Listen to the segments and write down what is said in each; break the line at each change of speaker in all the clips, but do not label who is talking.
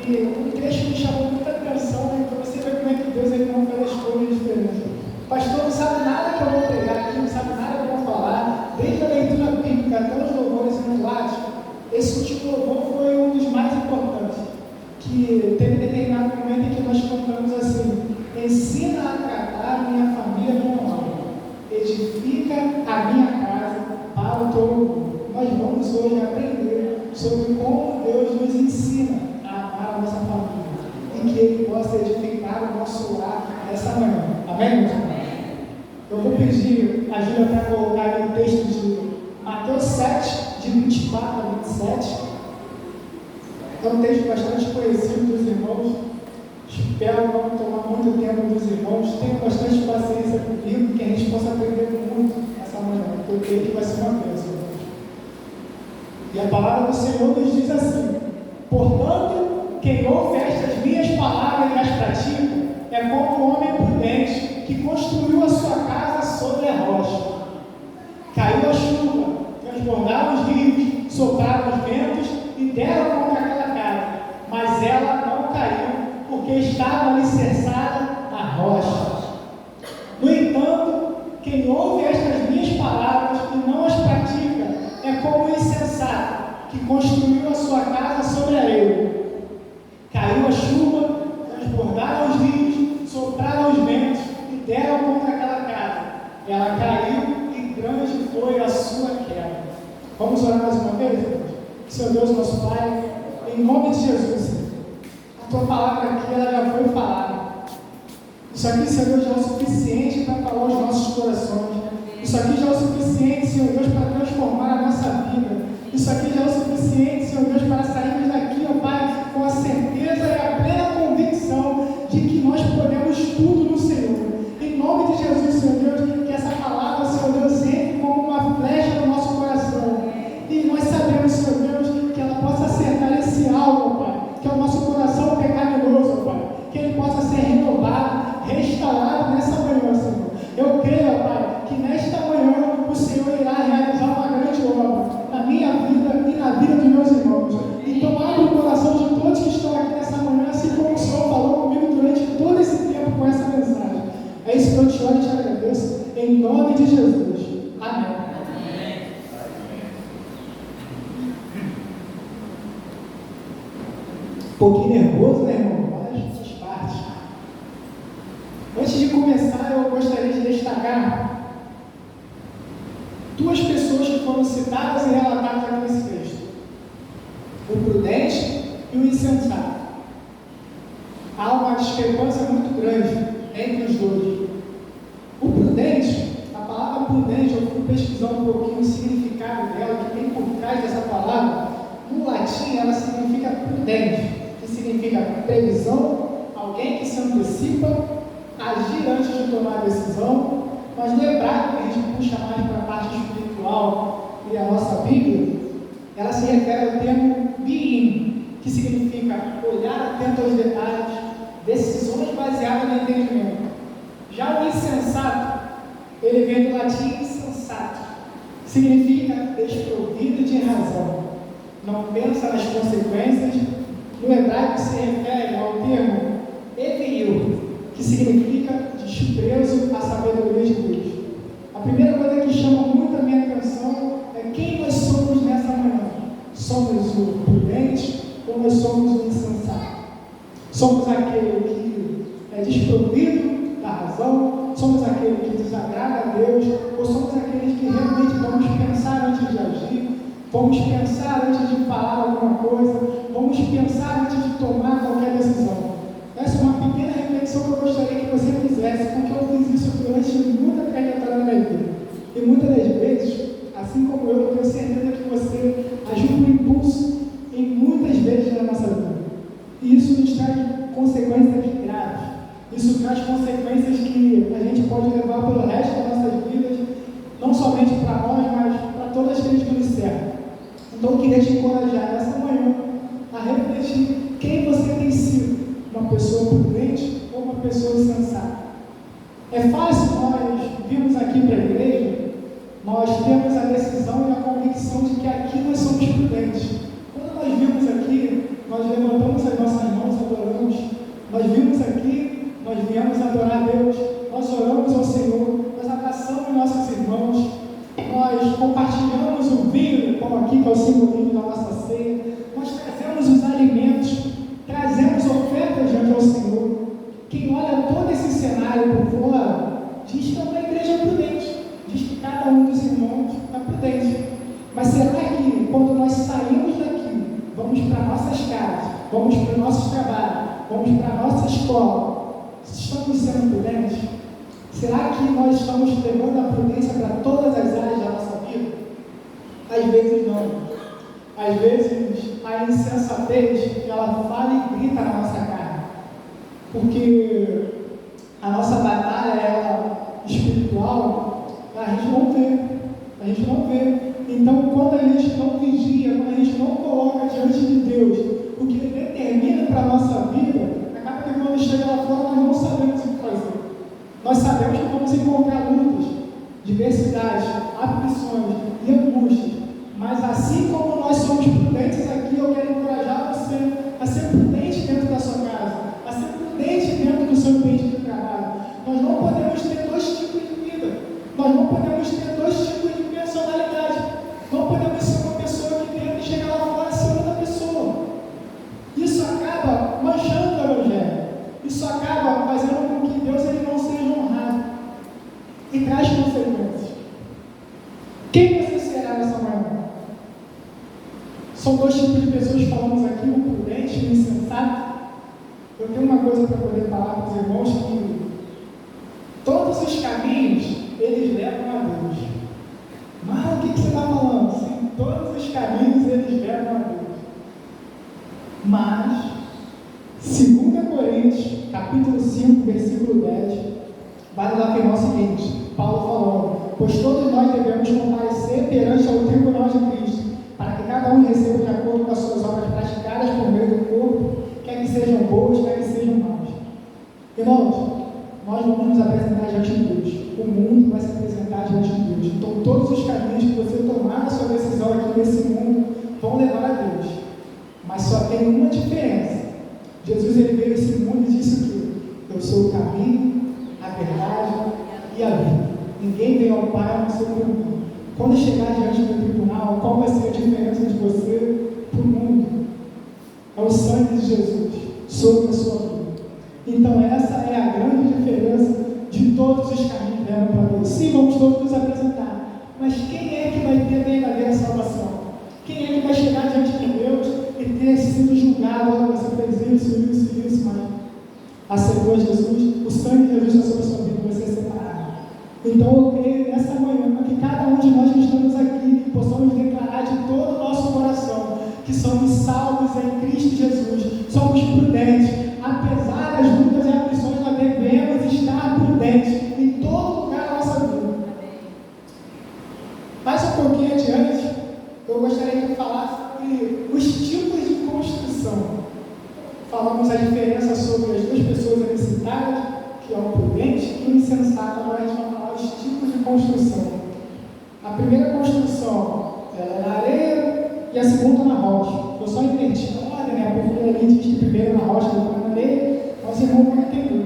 E um trecho me chamou muita atenção, né? Então você vê como é que Deus ele não faz as coisas diferentes. O pastor não sabe nada que eu vou pregar aqui, não sabe nada que eu vou falar, desde a leitura bíblica até os louvores enumerados. Esse último louvor foi um dos mais importantes, que teve determinado momento em que nós cantamos assim: ensina a tratar a minha família com honra, edifica a minha casa para o teu louvor. Nós vamos hoje aprender sobre como Deus nos ensina a amar a nossa família e que Ele possa edificar o nosso lar nessa manhã. Amém, meus irmãos? Eu vou pedir a Júlia para colocar aí o texto de Mateus 7, de 24 a 27. É um texto bastante conhecido dos irmãos. Espero não tomar muito tempo dos irmãos. Tenham bastante paciência comigo, que a gente possa aprender muito essa manhã, porque eu creio que vai ser uma bênção. E a palavra do Senhor nos diz assim: portanto, quem ouve estas minhas palavras e as pratica, é como um homem prudente que construiu a sua casa sobre a rocha. Caiu a chuva, transbordaram os rios, sopraram os ventos e deram contra aquela casa, mas ela não caiu, porque estava alicerçada na rocha. No entanto, quem ouve estas minhas palavras e não as pratica, é como o insensato que construiu a sua casa sobre a areia. Caiu a chuva, transbordaram os rios, sopraram os ventos e deram contra aquela casa. Ela caiu e grande foi a sua queda. Vamos orar mais uma vez, irmãos? Senhor Deus, nosso Pai, em nome de Jesus, a tua palavra aqui ela já foi falada. Isso aqui, Senhor Deus, já é o suficiente para falar aos nossos corações. Isso aqui já é o suficiente, Senhor Deus, para transformar a nossa vida. Isso aqui já é o suficiente, Senhor Deus, para sairmos daqui, ó Pai, com a certeza e a plena convicção de que nós podemos tudo no Senhor. Em nome de Jesus, Senhor Deus, que essa palavra, Senhor Deus, entre como uma flecha no nosso coração. E nós sabemos, Senhor Deus, que ela possa acertar esse alvo, ó Pai, que é o nosso coração pecaminoso, ó Pai, que ele possa ser renovado, restaurado nessa manhã, Senhor. Eu creio, ó Pai, que nesta manhã o Senhor irá realizar uma grande obra na minha vida e na vida dos meus irmãos. Então abre o coração de todos que estão aqui nessa manhã, assim como o Senhor falou comigo durante todo esse tempo com essa mensagem. É isso que eu te oro e te agradeço, em nome de Jesus. Amém. Um pouquinho nervoso, né, irmão? Mas faz parte. Antes de começar, eu gostaria de destacar duas pessoas que foram citadas e relatadas aqui nesse texto: o prudente e o insensato. Há uma discrepância muito grande entre os dois. O prudente, a palavra prudente, eu fui pesquisando um pouquinho o significado dela, que tem por trás dessa palavra. No latim, ela significa prudente, que significa previsão, alguém que se antecipa, agir antes de tomar a decisão. Mas lembrar que a gente puxa mais para a parte espiritual e a nossa Bíblia, ela se refere ao termo being, que significa olhar atento aos detalhes, decisões baseadas no entendimento. Já o insensato, ele vem do latim insensato, significa desprovido de razão, não pensa nas consequências. No hebraico se refere ao termo evil, que significa desprezo à sabedoria de Deus. A primeira coisa que chama muito a minha atenção é quem nós somos nessa manhã. Somos o prudente ou nós somos o insensato? Somos aquele que é desprovido da razão? Somos aquele que desagrada a Deus? Ou somos aqueles que realmente vamos pensar antes de agir? Vamos pensar antes de falar alguma coisa? Vamos pensar antes de tomar qualquer decisão? Essa é uma pequena reflexão que eu gostaria que você fizesse, porque eu fiz isso durante muita trajetória na minha vida. E muitas das vezes, assim como eu tenho certeza que você agiu por impulso em muitas vezes na nossa vida. E isso nos traz consequências graves. Isso traz consequências que a gente pode levar pelo resto das nossas vidas, não somente para nós, mas para todas aqueles que nos cercam. Então eu queria te encorajar nessa manhã a refletir quem você tem sido. Uma pessoa prudente ou uma pessoa insensata? É fácil nós virmos aqui para a igreja, nós temos a decisão e a convicção de que aqui nós somos prudentes. Quando nós vimos aqui, nós levantamos as nossas mãos vamos para os nossos trabalhos, vamos para a nossa escola, estamos sendo prudentes? Será que nós estamos levando a prudência para todas as áreas da nossa vida? Às vezes não. Às vezes a insensatez, ela fala e grita na nossa cara. Porque a nossa batalha, ela, espiritual, a gente não vê. A gente não vê. Então, quando a gente não vigia, quando a gente não coloca diante de Deus o que Ele determina para a nossa vida, acaba que quando chega lá fora nós não sabemos o que fazer. Nós sabemos que vamos encontrar lutas, diversidades, aflições e angústias. Mas assim como nós somos prudentes aqui, eu quero encorajar você a ser prudente dentro da sua casa, a ser prudente dentro do seu ambiente de trabalho. Nós não podemos ter dois tipos de vida. Nós não podemos ter dois tipos de personalidade. Não podemos ser uma pessoa que tenta e chegar lá fora e ser outra pessoa. Isso acaba manchando o Evangelho. Isso acaba fazendo com que Deus ele não seja honrado. E traz consequências. Quem você será nessa manhã? São dois tipos de pessoas que falamos aqui, o prudente e o insensato. Eu tenho uma coisa para poder falar para os irmãos, que todos os caminhos, eles levam a Deus. Mas o que você está falando? Sim, todos os caminhos, eles levam a Deus. Mas, 2 Coríntios, capítulo 5, versículo 10, vai lá afirmar o seguinte, Paulo falando: pois todos nós devemos comparecer perante ao tribunal de Cristo, para que cada um receba de acordo com as suas obras praticadas por meio do corpo, quer que sejam boas, quer que sejam más. Irmãos, nós vamos nos apresentar diante de Deus. O mundo vai se apresentar diante de Deus. Então, todos os caminhos que você tomar na sua decisão aqui nesse mundo vão levar a Deus. Mas só tem uma diferença. Jesus ele veio a esse mundo e disse o quê? Eu sou o caminho, a verdade e a vida. Ninguém vem ao Pai a não ser por mim. Quando chegar diante do tribunal, qual vai ser a diferença de você para o mundo? É o sangue de Jesus sobre a sua vida. Então essa é a grande diferença de todos os caminhos que levam para Deus. Sim, vamos todos nos apresentar. Mas quem é que vai ter a verdadeira salvação? Quem é que vai chegar diante de Deus e ter sido julgado? Olha, você fez isso, mas aceitou Jesus, o sangue de Jesus está sobre a sua vida, vai ser separado. Então eu creio nessa manhã que cada um de nós que estamos aqui possamos declarar de todo o nosso coração que somos salvos em Cristo Jesus, somos prudentes. Apesar das lutas e aflições, nós devemos estar prudentes em todo lugar da nossa vida. Mais um pouquinho adiante, eu gostaria de falar sobre os tipos de construção. Falamos a diferença sobre as duas pessoas aqui citadas, que é o prudente e o insensato. Agora a gente vai falar os tipos de construção. A primeira construção é na areia e a segunda na rocha. Eu só inverti a ordem, né? Porque ali diz que primeiro na rocha, depois na areia, mas o irmão vai entender.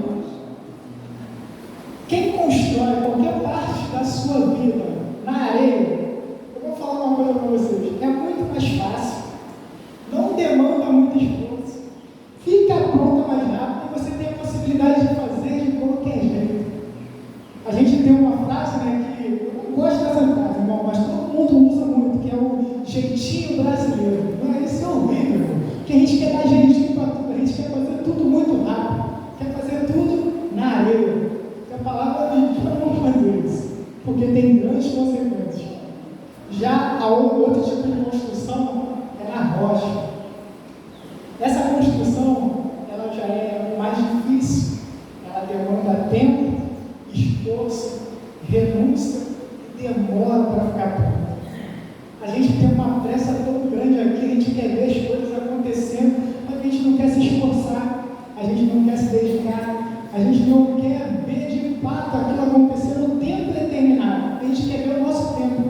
Quem constrói qualquer parte da sua vida na areia, eu vou falar uma coisa para vocês, é muito mais fácil, não demanda muito esforço, fica pronta mais rápido e você tem a possibilidade de fazer de qualquer jeito. A gente tem uma frase, né, que eu não gosto dessa frase, irmão, mas todo mundo usa muito, que é o jeitinho brasileiro. Não, isso é horrível, porque a gente quer dar jeitinho para tudo, a gente quer fazer tudo muito rápido, quer fazer tudo na areia. Que a palavra diz para não fazer isso, porque tem grandes consequências. Já a outro tipo de construção é na rocha. Essa construção, ela já é mais difícil, ela demanda tempo, esforço, renúncia e demora para ficar pronta. A gente tem uma pressa tão grande aqui, a gente quer ver as coisas acontecendo, mas a gente não quer se esforçar, a gente não quer se dedicar, a gente não quer ver de fato aquilo acontecer no tempo determinado, a gente quer ver o nosso tempo.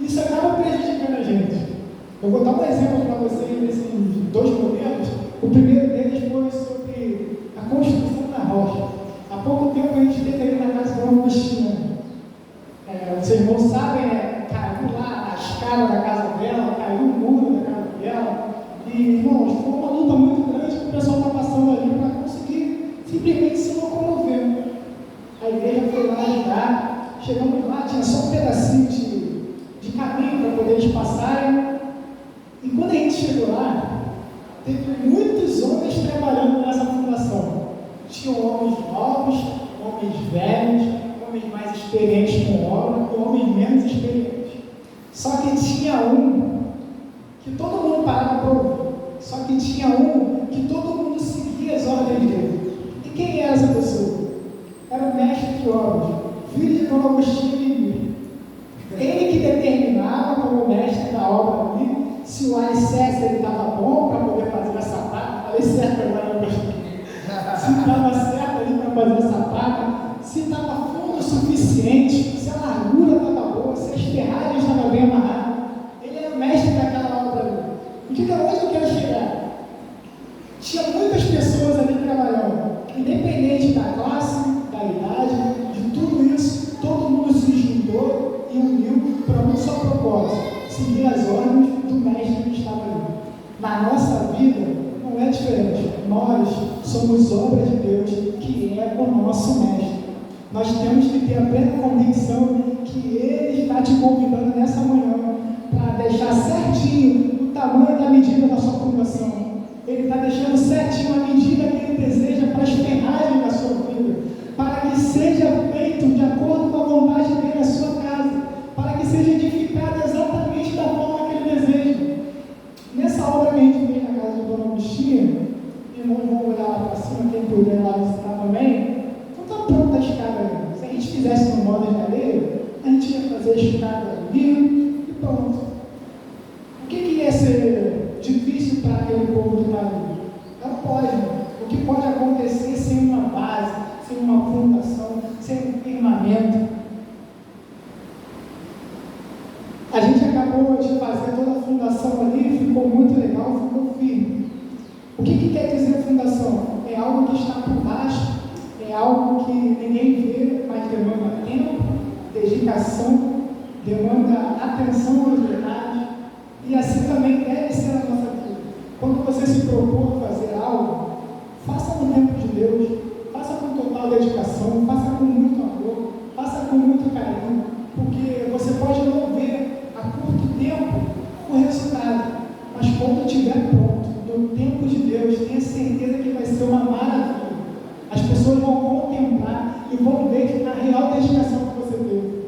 Isso acaba prejudicando a gente. Eu vou dar um exemplo para vocês desses dois modelos. O primeiro deles foi sobre a construção da rocha. Há pouco tempo a gente esteve ali na casa de uma Agostina. Os irmãos sabem, né? Caiu lá a escada da casa dela, caiu o muro da casa dela. E, irmãos, foi uma luta muito grande que o pessoal está passando ali para conseguir simplesmente se locomover. A igreja foi lá ajudar. Chegamos lá, tinha só um pedacinho de caminho para poder eles passarem. E quando a gente chegou lá, teve muitos homens experientes com obra e homens menos experientes. Só que tinha um que todo mundo parava para ouvir. Só que tinha um que todo mundo seguia as ordens dele. E quem era essa pessoa? Era o mestre de obras, filho de Dom Agostinho de Hipona. Ele que determinava como mestre da obra ali se o alicerce estava bom para poder fazer a sapaca. Falei certo agora, Agostinho. Se estava certo ali para fazer a sapaca, se estava fundo o suficiente, se a largura estava boa, se as ferragens estavam bem amarradas. Ele era o mestre daquela obra ali. E diga onde eu quero chegar. Tinha muitas pessoas ali trabalhando, independente da classe, da idade, de tudo isso, todo mundo se juntou e uniu para um só propósito: seguir as ordens do mestre que estava ali. Na nossa vida não é diferente. Nós somos obra de Deus, que é o nosso mestre. Nós temos que ter a plena convicção que Ele está te convidando nessa manhã para deixar certinho o tamanho da medida da sua fundação. Ele está deixando certinho a medida que Ele deseja para as ferragens da sua vida, para que seja feito de acordo com a vontade dele na sua casa, para que seja edificado exatamente da forma que Ele deseja. Nessa obra que a gente fez na casa de Dona Agostinho, irmãos vão olhar lá para cima, quem puder lá visitar também, não está pronta a escada ali. Se a gente fizesse no modo de areia, a gente ia fazer a escada ali e pronto. O que ia ser difícil para aquele povo que está ali? Não pode. O que pode acontecer sem uma base, sem uma fundação, sem um firmamento? A gente acabou de fazer toda a fundação ali, ficou muito legal, ficou firme. O que quer dizer fundação? É algo que está por baixo, é algo que ninguém vê, mas demanda tempo, dedicação, demanda atenção aos detalhes, e assim também deve ser a nossa vida. Quando você se propor a fazer algo, faça no tempo de Deus, faça com total dedicação, faça com muito amor, faça com muito carinho, porque você pode não ver a curto tempo o resultado, mas quando estiver pronto, no tempo de Deus, tenha certeza que vai ser uma maravilha. As pessoas vão contemplar e vão ver a real dedicação que você teve.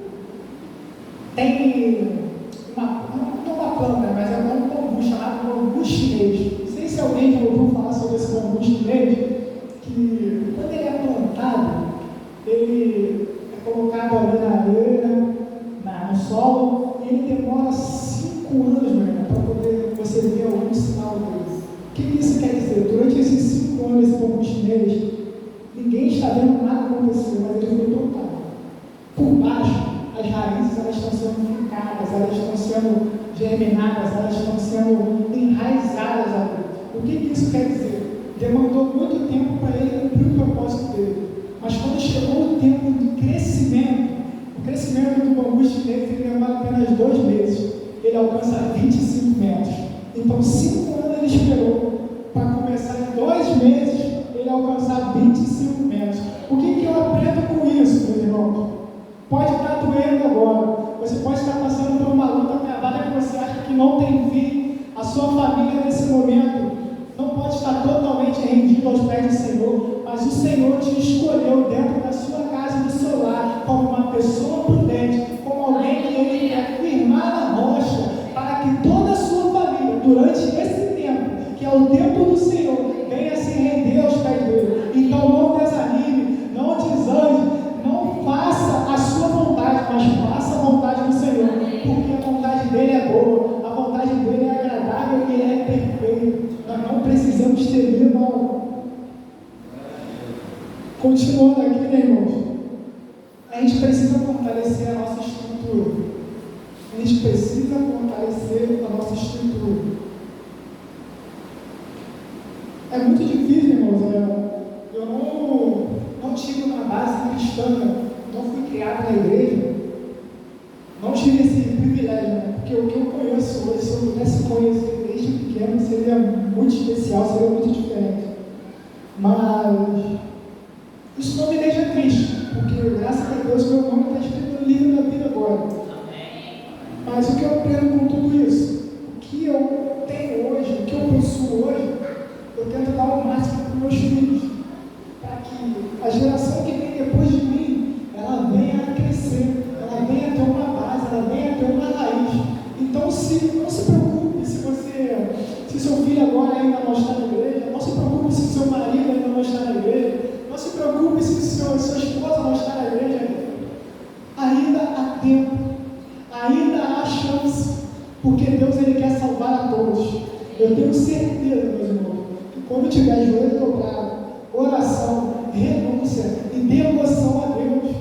Tem não uma planta, mas é um bambu chamado bambu chinês. Não sei se alguém já ouviu falar sobre esse bambu chinês, que quando ele é plantado, ele é colocado ali na areia, no solo, e ele demora 5 anos, para poder você ver algum sinal dele. O que isso quer dizer? Durante esses 5 anos, esse bambu chinês, ninguém está vendo nada acontecer, mas ele foi plantado. Por baixo, as raízes elas estão sendo fincadas, elas estão sendo germinadas, elas estão sendo enraizadas ali. O que isso quer dizer? Demandou muito tempo para ele cumprir o propósito dele. Mas quando chegou o tempo do crescimento, o crescimento do bambu chinês ele demora apenas 2 meses. Ele alcança 25 metros. Então, 5 anos ele esperou para começar em 2 meses ele alcançar 25 metros. O que eu aprendo com isso, meus irmãos? Pode estar doendo agora. Você pode estar passando por uma luta travada que você acha que não tem fim. A sua família nesse momento não pode estar totalmente rendida aos pés do Senhor, mas o Senhor te escolheu dentro da sua casa e do seu lar como uma pessoa prudente, como alguém que Ele quer firmar na rocha, para que toda a sua família, durante esse tempo, que é o tempo do Senhor, venha se render aos pés dele. Então não desanime, não desande, não faça a sua vontade, mas faça a vontade do Senhor, porque a vontade dele é boa, a vontade dele é agradável e ele é perfeito. Nós não precisamos temer mal. Continuando aqui, né, irmãos? A gente precisa fortalecer a nossa estrutura. A gente precisa fortalecer a nossa estrutura. É muito difícil, irmãos. Eu não tive uma base cristã, não fui criado na igreja, não tive esse privilégio, né? Porque o que eu conheço hoje, se eu pudesse conhecer desde pequeno, seria muito especial, seria muito diferente. Mas isso não me deixa triste, porque graças a Deus meu nome está escrito no livro da vida agora. Mas o que eu aprendo com tudo isso? O que eu tenho hoje, o que eu possuo hoje, eu tento dar o máximo para os meus filhos, para que a geração que vem depois de mim, ela venha a crescer seu filho agora ainda não está na igreja, não se preocupe se o seu marido ainda não está na igreja, não se preocupe se sua esposa não está na igreja. Ainda há tempo, ainda há chance, porque Deus ele quer salvar a todos. Eu tenho certeza, meus irmãos, que quando tiver joelho dobrado, oração, renúncia e devoção a Deus,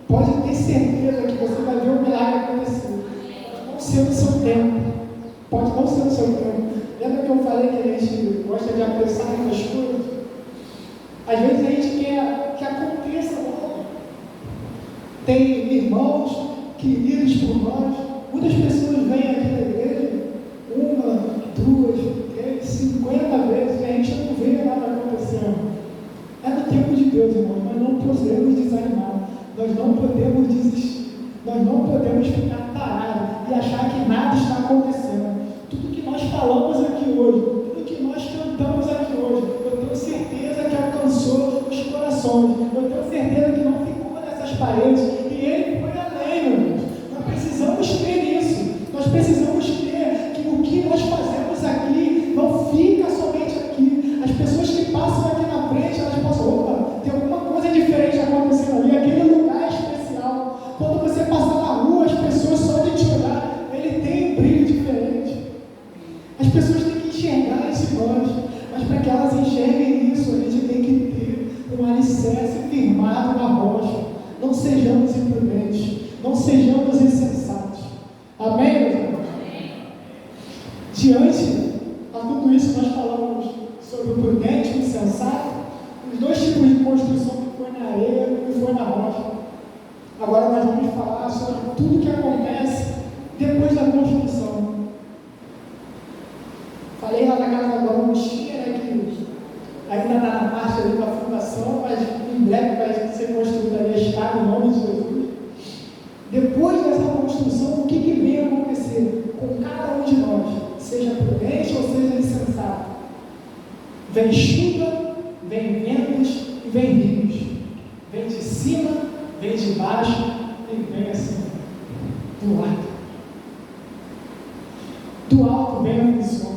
pode ter certeza que você vai ver o milagre acontecer. Pode não ser no seu tempo, pode não ser no seu tempo. Lembra que eu falei que a gente gosta de apressar muitas coisas? Às vezes a gente quer que aconteça logo. Tem irmãos queridos por nós, muitas pessoas vêm aqui na igreja, 1, 2, 3, 50 vezes, e a gente não vê nada acontecendo. É no tempo de Deus, irmão, nós não podemos desanimar, nós não podemos desistir, nós não podemos ficar parados e achar que nada está acontecendo. Tudo que nós falamos aqui hoje, tudo que nós cantamos aqui hoje, eu tenho certeza que alcançou os corações, eu tenho certeza que não ficou nessas paredes, e Ele foi além, meu Deus. Nós precisamos ter isso, nós precisamos ter que o que nós fazemos aqui não fica somente aqui. As pessoas que passam aqui na frente, elas pensam, opa, tem alguma coisa diferente acontecendo ali, aquele lugar é especial. Quando você passar na rua, as pessoas só de te olhar, ele tem um brilho diferente. As pessoas têm que enxergar esse nós, mas para que elas enxerguem isso, a gente tem que ter um alicerce firmado na rocha. Não sejamos imprudentes, não sejamos insensatos. Amém, meus irmãos? Diante a tudo isso, nós falamos sobre o prudente e o insensato, os dois tipos de construção, que foi na areia e foi na rocha. Agora nós vamos falar sobre tudo que acontece depois da construção. Falei lá na casa da Augustinha, né, que ainda está na parte ali da fundação, mas em breve vai ser construída ali a escada em nome de Jesus. Depois dessa construção, o que vem acontecer com cada um de nós, seja prudente ou seja insensato? Vem chuva, vem ventos e vem rios. Vem de cima, vem de baixo e vem assim, do alto. Do alto vem aflições.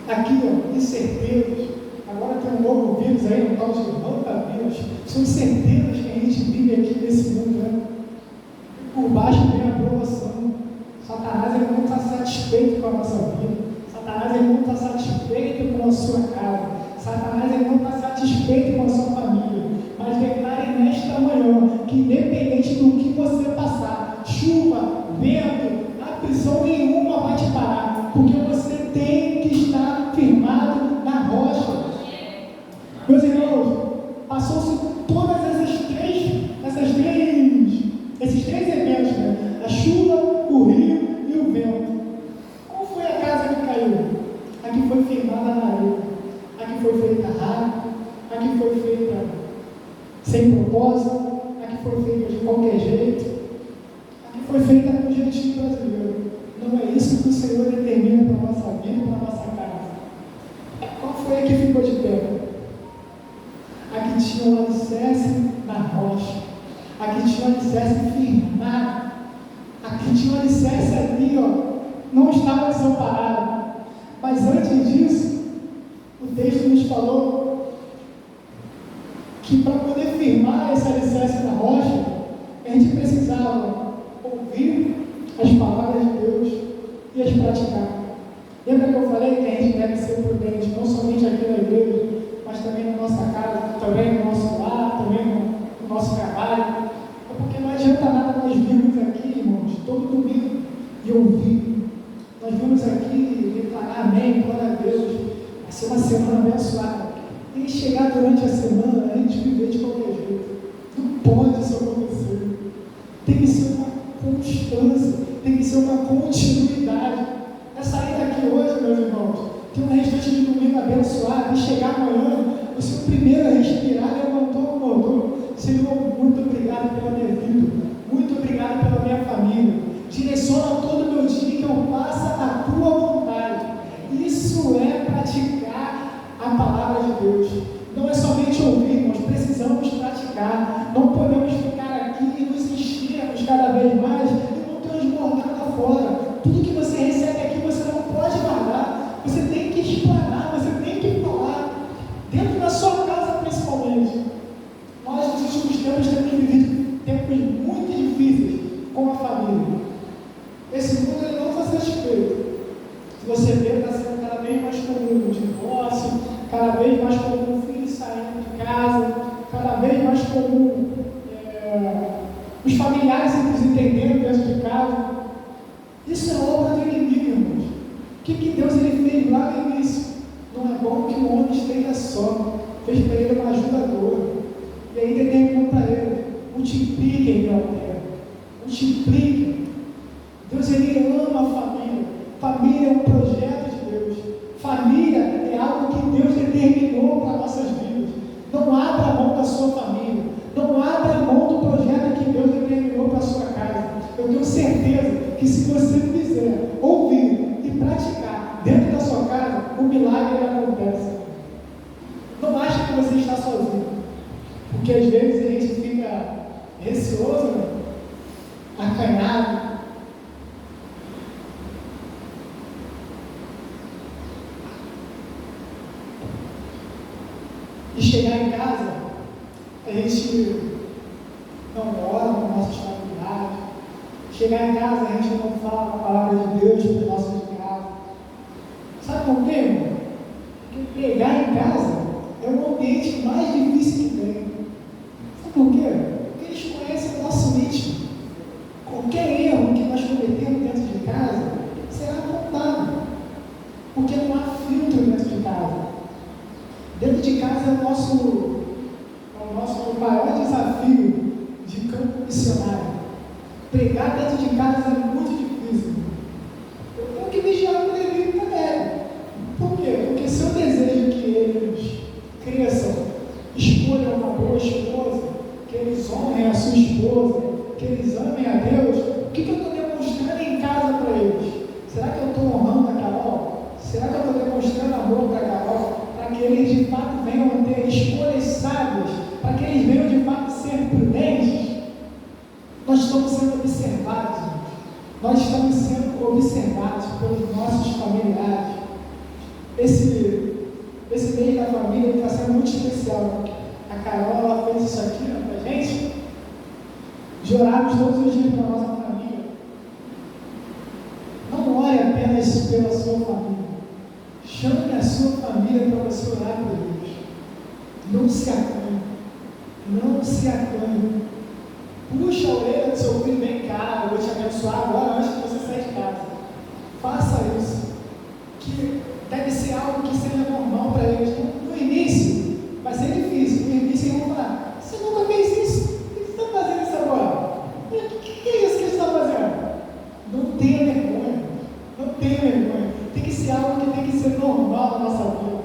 Aqui, ó, incertezas. Agora tem um novo vírus aí, no tal de rotavírus. São incertezas que a gente vive aqui nesse mundo, né? Por baixo vem a aprovação. Satanás ele não está satisfeito com a nossa vida. Satanás ele não está satisfeito com a sua casa. Satanás ele não está satisfeito com a sua família. Mas declare nesta manhã que independente do que você passar, chuva, vento, aflição nenhuma vai te parar. Porque você tem que estar firmado na rocha. Meus irmãos, passou-se todas esses três eventos, né? A chuva, o rio e o vento. Qual foi a casa que caiu? A que foi firmada na areia, a que foi feita rápido, a que foi feita sem propósito, a que foi feita de qualquer jeito, a que foi feita com o jeitinho brasileiro. Não é isso que o Senhor determina para a nossa vida e para a nossa casa. Qual foi a que ficou de pé? A que tinha um alicerce na rocha, a que tinha um alicerce firmado, a que tinha um alicerce ali, ó, não estava desamparado. Mas antes disso, o texto nos falou que para poder firmar esse alicerce na rocha, a gente precisava ouvir as palavras de Deus e as praticar. Lembra que eu falei que a gente deve ser prudente, não somente aqui na igreja, mas também na nossa casa, também no nosso lar, também no nosso trabalho? É porque não adianta nada nós virmos aqui, irmãos, todo domingo e ouvir. Nós vimos aqui declarar amém, glória a Deus. Vai ser uma semana abençoada. E chegar durante a semana, a gente viver de qualquer jeito. Não pode isso acontecer. Tem que ser uma constância, tem que ser uma continuidade. É sair daqui hoje, meus irmãos, ter um restante de domingo abençoado, e chegar amanhã, você o primeiro a respirar, levantou, acordou. Senhor, muito obrigado pela minha vida, muito obrigado pela minha família. Direciona todo o meu dia que eu faça a tua vontade. Isso é praticar a palavra de Deus. Não é somente ouvir, nós precisamos praticar. Não podemos ficar aqui e nos enchermos cada vez mais e não transbordar lá fora. Tudo que você recebe aqui você não pode guardar. Dentro da sua casa, principalmente. Nós, nos últimos tempos, temos vivido tempos muito difíceis com a família. Esse mundo ele não está satisfeito. Você vê que está sendo cada vez mais comum o divórcio, cada vez mais comum o filho saindo de casa, cada vez mais comum os familiares se desentendendo dentro de casa. Isso é obra do inimigo, irmãos. O que Deus ele fez lá no início? Não é bom que o homem esteja só. Fez para ele uma ajudadora. E aí determinou para ele: multipliquem minha terra. Multipliquem. Deus ele ama a família. Família é um projeto de Deus. Família é algo que Deus determinou para nossas vidas. Não abra mão da sua família. Não abra mão do projeto que Deus determinou para a sua casa. Eu tenho certeza que se você fizer, ouvir e praticar dentro da sua casa, o milagre acontece. Não ache que você está sozinho. Porque às vezes a gente fica receoso, né? Acanhado. E chegar em casa, a gente não ora com nossa estabilidade. Chegar em casa, a gente não fala a palavra de Deus para os nossos casa. Sabe por quê, irmão? Porque pregar em casa é o ambiente mais difícil que tem. Sabe por quê? Porque eles conhecem o nosso ritmo. Qualquer erro que nós cometemos dentro de casa será apontado. Porque não há filtro dentro de casa. Dentro de casa é o nosso maior desafio de campo missionário. Pregar dentro de casa é muito difícil. Eu tenho que vigiar o Levi também. Por quê? Porque se eu desejo que eles cresçam, escolham uma boa esposa, que eles honrem a sua esposa, que eles amem a Deus, o que eu estou demonstrando em casa para eles? Será que eu estou honrando a Carol? Será que eu estou demonstrando amor para a Carol? Para que eles de fato venham a ter escolhas sábias, para que eles venham de fato ser prudentes? Nós estamos sendo observados, nós estamos sendo observados pelos nossos familiares. Esse mês da família está sendo muito especial. A Carol ela fez isso aqui para a gente, de orarmos todos os dias para a nossa família. Não ore apenas pela sua família. Chame a sua família para você orar por Deus. Não se acanhe. Não se acanhe. Puxa a orelha do seu filho, vem cá, eu vou te abençoar agora antes de você sair de casa. Faça isso. Que deve ser algo que seja normal para eles. No início, vai ser difícil. No início eles vão falar: você nunca fez isso? Por que você está fazendo isso agora? O que é isso que você está fazendo? Não tenha vergonha. Não tenha vergonha. Tem que ser algo que tem que ser normal na nossa vida.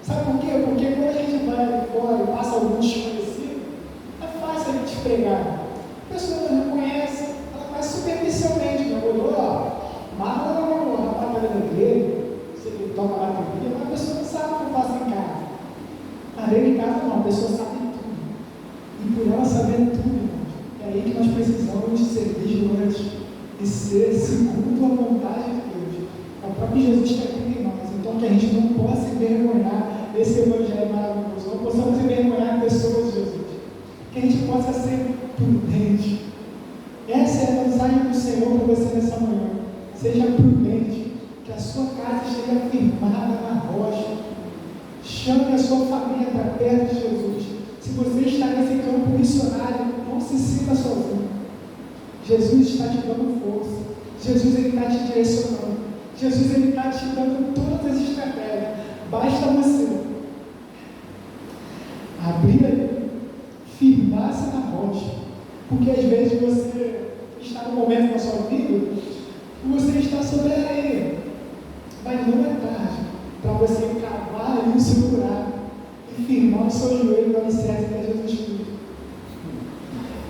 Sabe por quê? Porque quando a gente vai fora e passa algum desconhecido, é fácil a gente pregar. A pessoa não conhece, ela faz superficialmente, né? Olhou, marca na bateria dele, se ele toca a bateria, mas a pessoa não sabe o que eu faço em casa. Mas dentro de casa não, a pessoa sabe tudo. E por ela saber tudo, irmãos, é aí que nós precisamos ser vigilantes e ser segundo a vontade de Deus. O próprio Jesus está aqui em nós, então que a gente não possa envergonhar esse evangelho maravilhoso, não possamos envergonhar pessoas de Jesus, que a gente possa ser prudente. Essa é a mensagem do Senhor para você nessa manhã. Seja prudente, que a sua casa esteja firmada na rocha. Chame a sua família para perto de Jesus. Se você está nesse campo missionário, não se sinta sozinho. Jesus está te dando força. Jesus ele está te direcionando. Jesus ele está te dando todas as estratégias. Basta você abrir ali, firmar-se na rocha. Porque às vezes você está num momento da sua vida e você está sobre a areia. Mas não é tarde para você cavar ali o seu buraco e firmar o seu joelho no alicerce que é Jesus Cristo.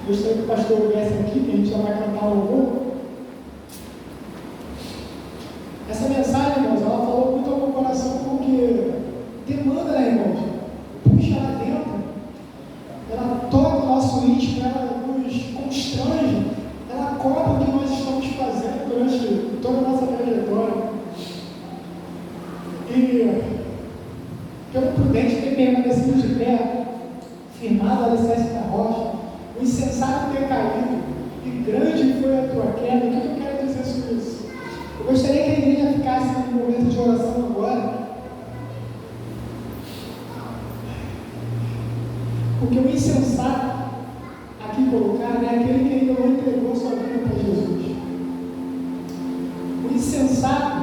Gostaria que o pastor viesse aqui, que a gente já vai cantar um pouco. Essa mensagem, irmãos, ela falou muito ao meu coração porque demanda, né, irmãos? Puxa lá dentro. Ela toca o nosso íntimo, ela nos constrange, ela cobra o que nós estamos fazendo durante toda a nossa trajetória. E pelo prudente ter permanecido de pé, firmado a alicerce da rocha, o insensato ter caído, e grande foi a tua queda. O que eu quero dizer sobre isso? Eu gostaria que a igreja ficasse no momento de oração agora, porque o insensato aqui colocado é aquele que ainda não entregou sua vida para Jesus. O insensato,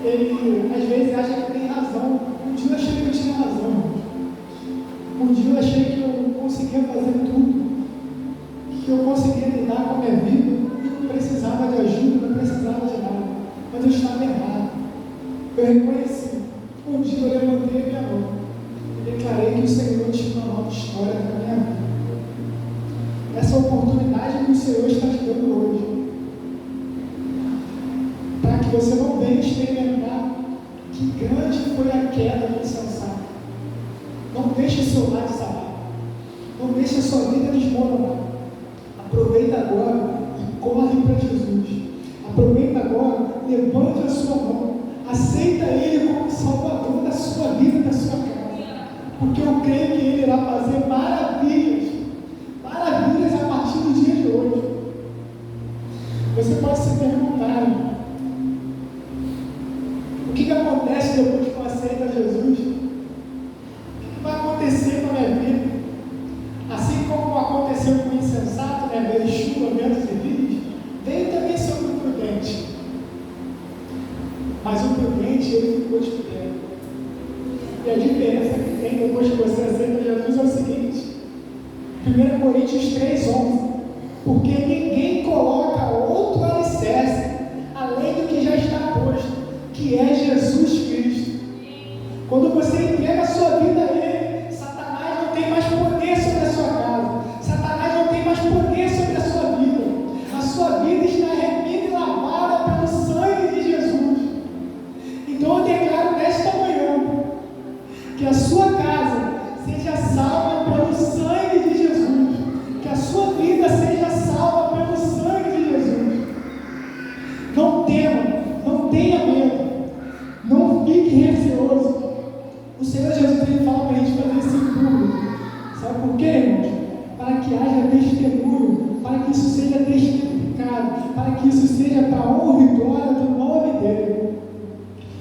ele às vezes acha que tem razão. Um dia eu achei que eu tinha razão. Um dia eu achei que eu conseguia fazer tudo, que eu conseguia lidar com a minha vida, que não precisava de ajuda, não precisava de nada. Mas eu estava errado. Eu reconheci. Um dia eu levantei a minha mão e declarei que o Senhor tinha uma nova história para a minha vida. Essa oportunidade que o Senhor está te dando hoje, para que você não venha experimentar que grande foi a queda do insensato. Não deixe o seu lado desabar. Não deixe a sua vida desmoronar. Aproveita agora e corre para Jesus. Aproveita agora, levante a sua mão. Aceita Ele como Salvador da sua vida e da sua casa. Porque eu creio que Ele irá fazer maravilhas. Maravilhas a partir do dia de hoje. Você pode se perguntar: o que acontece depois que eu aceito a Jesus? O que vai acontecer com a minha vida? Assim como aconteceu com o insensato, né? Veio chuva, ventos e rios, veio também sobre o prudente. Mas o prudente, ele ficou de pé. E a diferença que tem depois que você aceita Jesus é o seguinte: 1 Coríntios 3:11. Porque ninguém coloca outro alicerce além do que já está posto, que é Jesus Cristo. Quando você entrega a sua vida a Ele, Satanás não tem mais poder sobre a sua casa. Satanás não tem mais poder sobre a sua vida. A sua vida está remida e lavada pelo sangue de Jesus. Então eu declaro nesta manhã que a sua casa seja salva pelo sangue de Jesus. Que a sua vida seja salva pelo sangue de Jesus. Não tema, não tenha medo, não fique receoso. O Senhor Jesus ele fala para a gente fazer isso em público. Sabe por quê, irmãos? Para que haja testemunho, para que isso seja testificado, para que isso seja para a honra e glória do nome dele.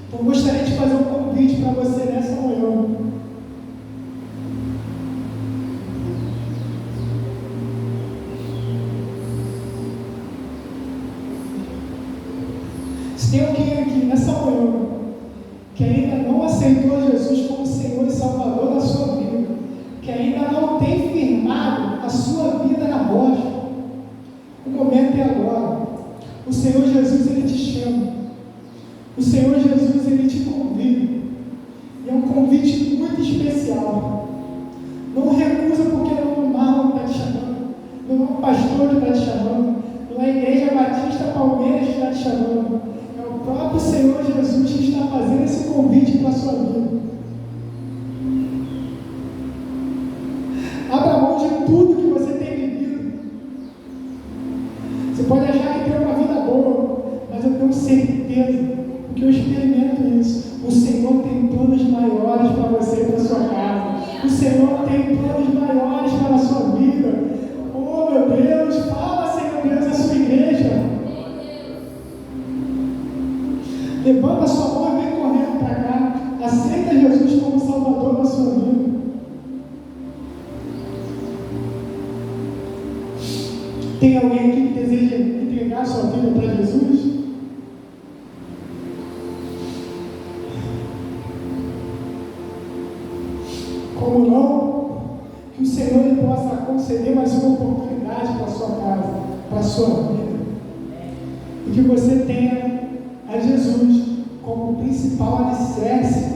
Então eu gostaria de fazer um convite para você nessa manhã. Se tem alguém aqui nessa manhã que ainda não aceitou Jesus como Senhor e Salvador da sua vida, que ainda não tem firmado a sua vida na rocha, o momento é agora. O Senhor Jesus, Ele te chama. O Senhor Jesus, Ele te convida. E é um convite muito especial. Não recusa porque não é o Marlon que está te chamando, não é o pastor que está te chamando, não é a Igreja Batista Palmeiras que está te chamando. É o próprio Senhor Jesus que está fazendo esse convite para a sua vida. Abra mão de tudo que você tem vivido. Você pode achar que tem uma vida boa, mas eu tenho certeza, porque eu experimento isso. O Senhor tem planos maiores para você e para a sua casa. O Senhor tem planos maiores para a sua vida. Oh, meu Deus, fala, Senhor Deus, a sua igreja. Levanta a sua mão e vem correndo para cá. Aceita Jesus como Salvador da sua vida. Tem alguém aqui que deseja entregar a sua vida para Jesus? Como não? Que o Senhor lhe possa conceder mais uma oportunidade para a sua casa, para a sua vida. E que você tenha a Jesus como principal alicerce,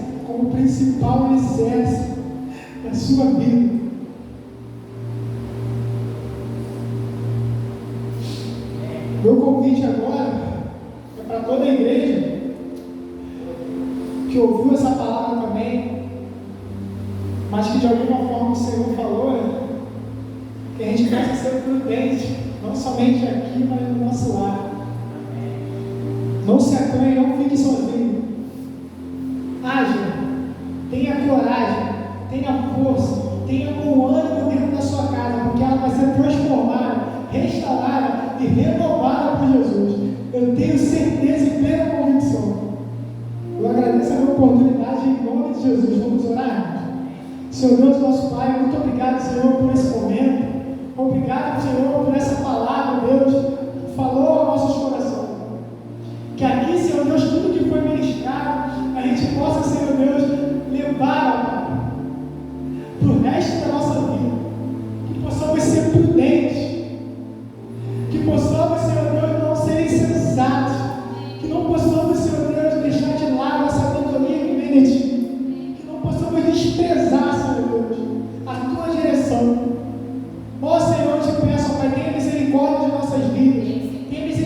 da sua vida. Meu convite agora é para toda a igreja que ouviu essa palavra também, mas que de alguma forma o Senhor falou, né? Que a gente possa ser prudente, não somente aqui, mas no nosso lar. Não se acanhe, não fique sozinho. Haja, tenha coragem. tenha força, tenha bom ânimo dentro da sua casa, porque ela vai ser transformada, restaurada e renovada por Jesus. Eu tenho certeza e plena convicção. Eu agradeço a minha oportunidade em nome de Jesus. Vamos orar? Senhor Deus, nosso Pai, muito obrigado, Senhor, por esse momento. Obrigado, Senhor, por essa palavra, Deus, que falou aos nossos corações. Que aqui, Senhor Deus, tudo que foi ministrado, a gente possa, Senhor Deus, levar para o resto da nossa vida. Que possamos ser prudentes. Que possamos, Senhor Deus, não ser insensatos. Que não possamos, Senhor Deus, deixar de lado a sabedoria que vem de Ti. Que não possamos desprezar, Senhor Deus, a Tua direção. Ó Senhor, eu te peço, Pai, tenha misericórdia de nossas vidas. Tenha misericórdia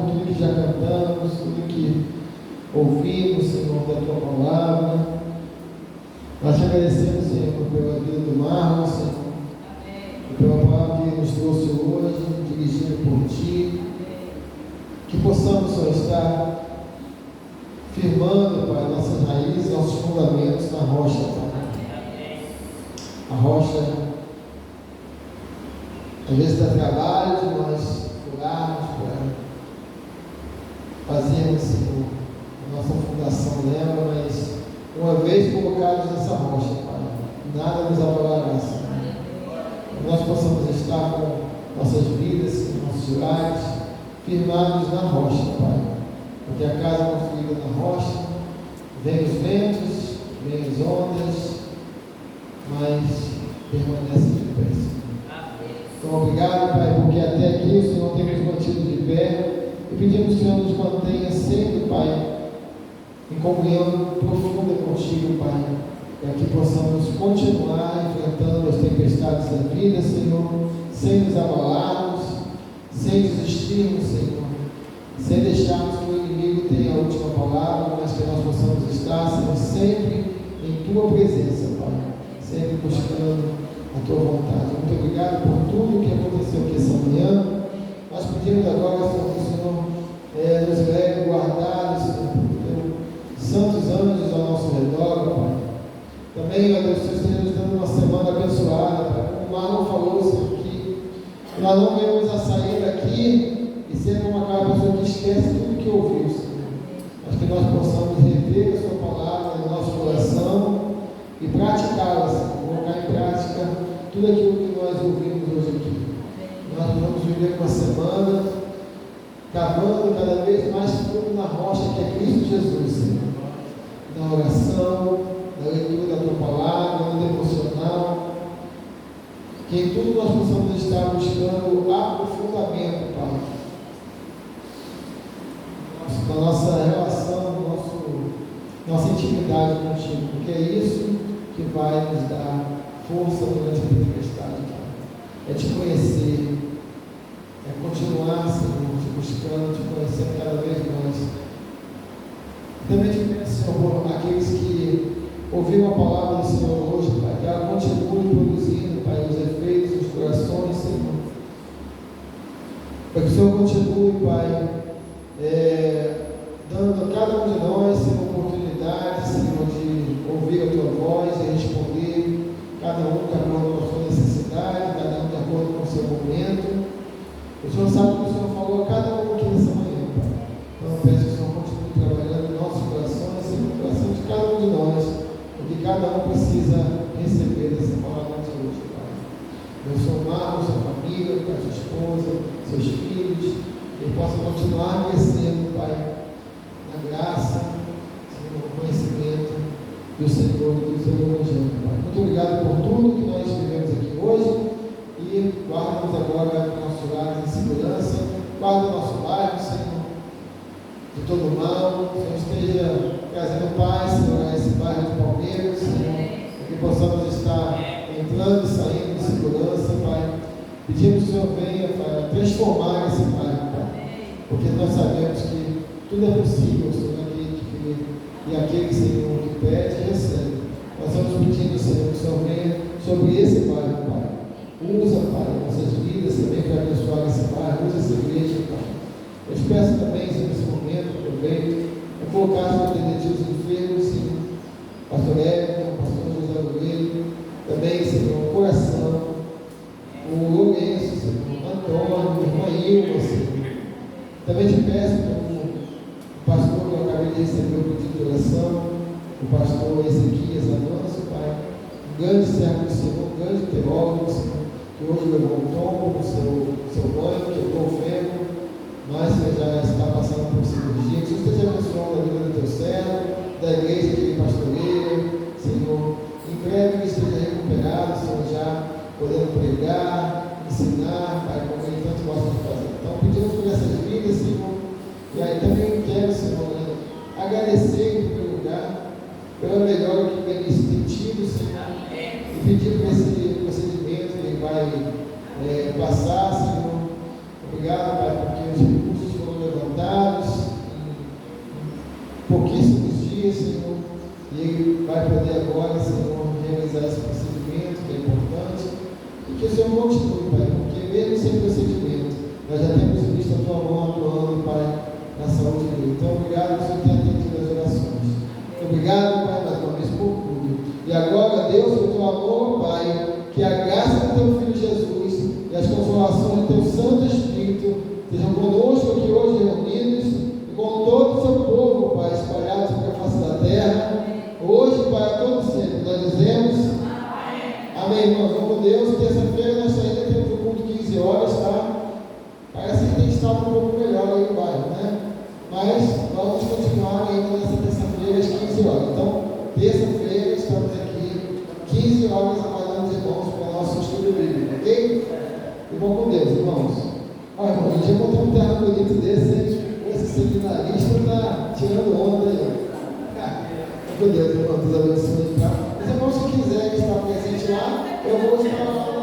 por tudo que já cantamos, tudo que ouvimos, Senhor, da Tua palavra. Nós te agradecemos, Senhor, pela vida do Marlon, Senhor, e pela palavra que nos trouxe hoje, dirigida por Ti. Que possamos, Senhor, estar firmando, Pai, nossas raízes, nossos fundamentos na rocha, Pai. A rocha, às vezes dá trabalho de nós furarmos para fazermos, Senhor, a nossa fundação nela, mas uma vez colocados nessa rocha, Pai, nada nos abalará, Senhor. Que nós possamos estar com nossas vidas, nossos lares, firmados na rocha, Pai. Porque a casa construída na rocha, vem os ventos, vem as ondas, mas permanece de pé, Senhor. Então, obrigado, Pai, porque até aqui o Senhor tem nos mantido de pé e pedimos que o Senhor nos mantenha sempre, Pai, em comunhão profunda contigo, Pai, para que possamos continuar enfrentando as tempestades da vida, Senhor, sem nos abalarmos, sem desistirmos, Senhor, sem deixarmos que o inimigo tenha a última palavra, mas que nós possamos estar, Senhor, sempre em Tua presença, Pai, sempre buscando a Tua vontade. Muito obrigado por tudo que aconteceu aqui essa manhã. Nós pedimos agora, Senhor, que o Senhor nos leve guardados, Senhor, santos anjos ao nosso redor, Pai. Também, ó Deus, Senhor, esteja nos dando uma semana abençoada, Pai. Como o Marlon falou, Senhor, que nós não venhamos a sair daqui e ser como aquela pessoa que esquece tudo que ouviu, Senhor. Mas que nós possamos rever a Sua palavra no nosso coração e praticá-la, Senhor. Colocar em prática tudo aquilo que nós ouvimos hoje aqui. Nós vamos viver uma semana cavando cada vez mais fundo na rocha que é Cristo Jesus, Senhor. Na oração, na leitura da Tua palavra, no devocional, que em tudo nós possamos estar buscando aprofundamento, Pai, na nossa relação, nossa intimidade contigo, porque é isso que vai nos dar força durante a tempestade, Pai. É Te conhecer, é continuar, Senhor, Te buscando, Te conhecendo cada vez mais. Também te peço, Senhor, por aqueles que ouviram a palavra do Senhor hoje, Pai, que ela continue produzindo, Pai, os efeitos nos corações, Senhor. Para que o Senhor continue, Pai, dando a cada um de nós, Senhor, oportunidade, Senhor, de ouvir a Tua voz e responder, cada um de acordo com a sua necessidade, cada um de acordo com o seu momento. O Senhor sabe que o Senhor falou a cada um aqui nessa manhã, Pai. Então eu peço que o Senhor continue trabalhando em nossos corações, Senhor, no coração de cada um de nós, porque cada um precisa receber essa palavra de hoje, Pai. Eu sou Marcos, sua família, a sua esposa, seus filhos, que possam continuar crescendo, Pai, na graça, Senhor, no conhecimento do Senhor e do Seu Evangelho, Pai. Muito obrigado por tudo que nós vivemos aqui hoje e guarda-nos agora nossos lares em segurança, guarda o nosso bairro, Senhor, de todo mal. Senhor, esteja trazendo paz, Senhor, a esse bairro de Palmeiras, Senhor, para que possamos estar entrando e saindo de segurança, Pai. Pedimos que o Senhor venha, Pai, transformar esse bairro, Pai, porque nós sabemos que tudo é possível, Senhor, naquele que crê, e aquele, Senhor, que pede, recebe. Nós estamos pedindo, Senhor, que o Senhor venha sobre esse bairro, Pai. Usa, Pai, nossas vidas também para abençoar esse bairro, usa essa igreja, Pai. Eu te peço também, Senhor, nesse momento, aproveito, para colocar os objetivos enfermos, Senhor, Pastor Érico, Pastor José Loureiro, também, Senhor, o coração, o Lourenço, Senhor, Antônio, irmã Ilma, Senhor. Também te peço, como o pastor que eu acabei de receber o pedido de oração, o pastor Ezequias Amanso, Pai, um grande servo do Senhor, um grande teólogo, Senhor, que hoje levou um tombo no seu banho, quebrou o fêmur, mas que já está passando por cirurgia. Que o Senhor esteja abençoando a vida do Teu servo, da igreja que ele pastoreia, Senhor. Em breve ele esteja recuperado, Senhor, já podendo pregar, ensinar, Pai, como ele tanto gosta de fazer. Então, pedimos por essas vidas, Senhor. E aí também quero, Senhor, agradecer em primeiro lugar pela melhora que o Benício tem tido, Senhor. E pedir por esse procedimento que ele vai passar, Senhor. Obrigado, Pai, porque os recursos foram levantados. poder agora, Senhor, realizar esse procedimento que é importante. E que o Senhor continue, Pai, porque mesmo sem procedimento, nós já temos visto a Tua mão atuando, Pai, na saúde dele. Então, obrigado por ter atendido as orações. Obrigado, Pai, mais uma vez por tudo. E agora, Deus, o Teu amor, Pai, que a graça do Teu Filho Jesus e as consolações do Teu Santo Espírito estejam conosco aqui hoje reunidos e com todo o Seu povo, Pai, espalhado sobre a face da terra. Hoje, Pai, a todos sempre, nós dizemos amém, irmãos. Vamos com Deus. Terça-feira nós ainda temos o culto 15 horas, tá? Parece que tem estado um pouco melhor aí o bairro, né? Mas vamos continuar ainda nessa terça-feira às 15 horas. Então, terça-feira estamos aqui, 15 horas, aguardando os irmãos para o nosso estudo bíblico, ok? E vamos com Deus, irmãos. Olha, irmão, a gente já botou um terno bonito desse, hein? Esse seminarista está tirando onda aí. Vamos com Deus, irmão. Deus abençoe. Tá? Os irmãos, se quiserem estar presentes lá, eu vou estar